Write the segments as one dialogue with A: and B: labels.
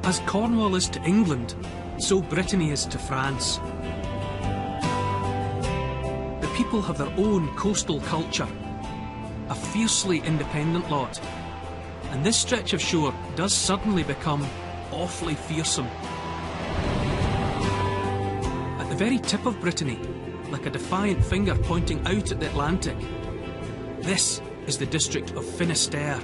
A: As Cornwall is to England, so Brittany is to France. The people have their own coastal culture, a fiercely independent lot, and this stretch of shore does suddenly become awfully fearsome. At the very tip of Brittany, like a defiant finger pointing out at the Atlantic, this is the district of Finisterre.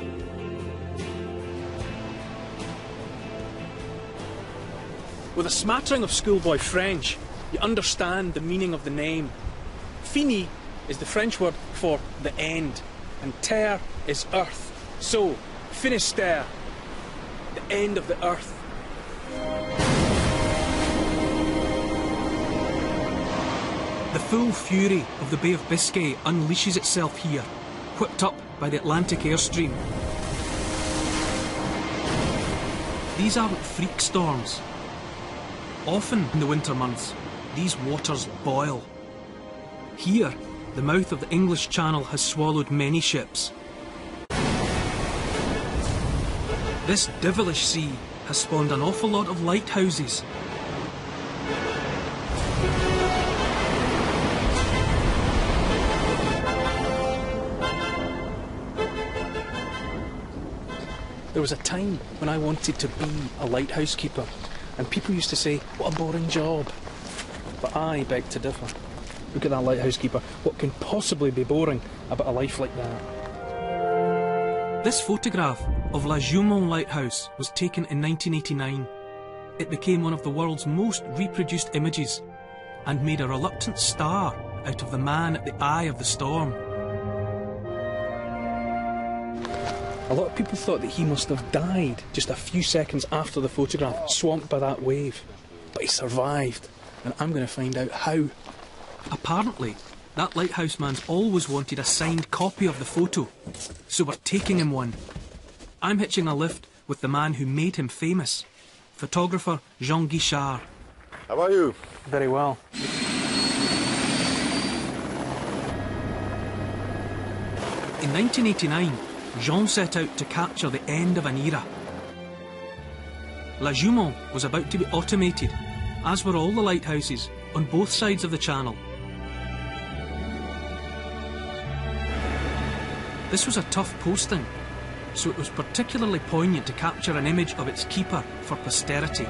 A: With a smattering of schoolboy French, you understand the meaning of the name. Fini is the French word for the end, and terre is earth. So, Finisterre, the end of the earth. The full fury of the Bay of Biscay unleashes itself here, whipped up by the Atlantic airstream. These aren't freak storms. Often in the winter months, these waters boil. Here, the mouth of the English Channel has swallowed many ships. This devilish sea has spawned an awful lot of lighthouses. There was a time when I wanted to be a lighthouse keeper, and people used to say, what a boring job. But I beg to differ. Look at that lighthouse keeper. What can possibly be boring about a life like that? This photograph of La Jument Lighthouse was taken in 1989. It became one of the world's most reproduced images and made a reluctant star out of the man at the eye of the storm. A lot of people thought that he must have died just a few seconds after the photograph, swamped by that wave. But he survived, and I'm going to find out how. Apparently, that lighthouse man's always wanted a signed copy of the photo, so we're taking him one. I'm hitching a lift with the man who made him famous, photographer Jean Guichard.
B: How are you?
A: Very well. In 1989, Jean set out to capture the end of an era. La Jument was about to be automated, as were all the lighthouses on both sides of the channel. This was a tough posting, so it was particularly poignant to capture an image of its keeper for posterity.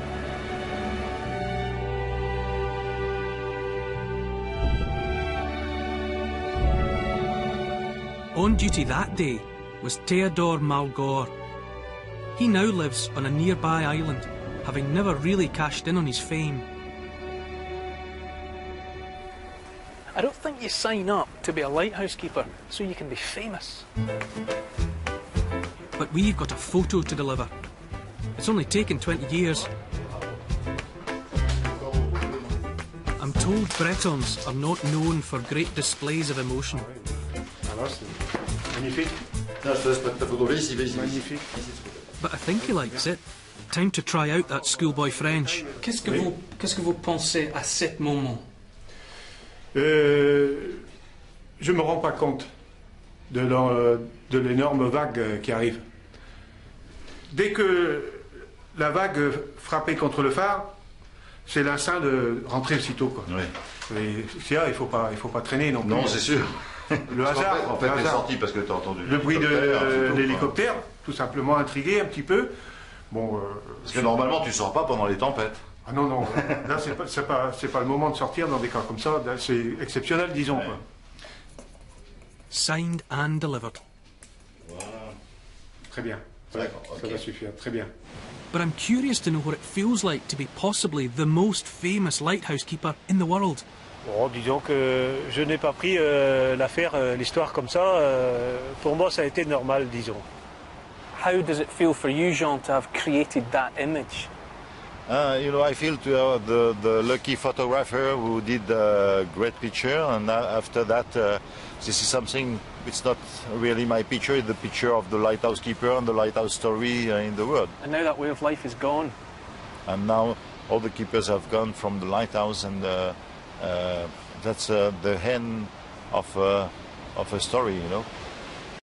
A: On duty that day was Théodore Malgore. He now lives on a nearby island, having never really cashed in on his fame. I don't think you sign up to be a lighthouse keeper so you can be famous. But we've got a photo to deliver. It's only taken 20 years. I'm told Bretons are not known for great displays of emotion. But I think he likes it. Time to try out that schoolboy French. Qu'est-ce que vous pensez à cet moment?
C: Je me rends pas compte de l'énorme vague qui arrive. Dès que la vague frappait contre le phare, c'est l'instinct de rentrer aussitôt, quoi. Oui. C'est là, il faut pas traîner non plus.
B: Non, c'est sûr.
C: Le hasard.
B: En fait, t'es sorti parce que t'as entendu
C: le bruit de l'hélicoptère, tout simplement intrigué un petit peu. Bon.
B: Parce que normalement, tu sors pas pendant les tempêtes.
C: Ah non, non. Là, c'est pas le moment de sortir dans des cas comme ça. C'est exceptionnel, disons.
B: Ouais.
C: Quoi.
A: Signed and delivered.
B: Voilà.
C: Très bien.
B: D'accord,
C: Ça va suffire. Très bien.
A: But I'm curious to know what it feels like to be possibly the most famous lighthouse keeper in the world.
D: Bon, disons que je n'ai pas pris l'affaire, l'histoire comme ça. Pour moi, ça a été normal, disons.
A: How does it feel for you, Jean, to have created that image?
B: You know, I feel to have the lucky photographer who did a great picture, and after that, this is something. It's not really my picture; it's the picture of the lighthouse keeper and the lighthouse story in the world.
A: And now that way of life is gone.
B: And now all the keepers have gone from the lighthouse, and that's the end of a story, you know.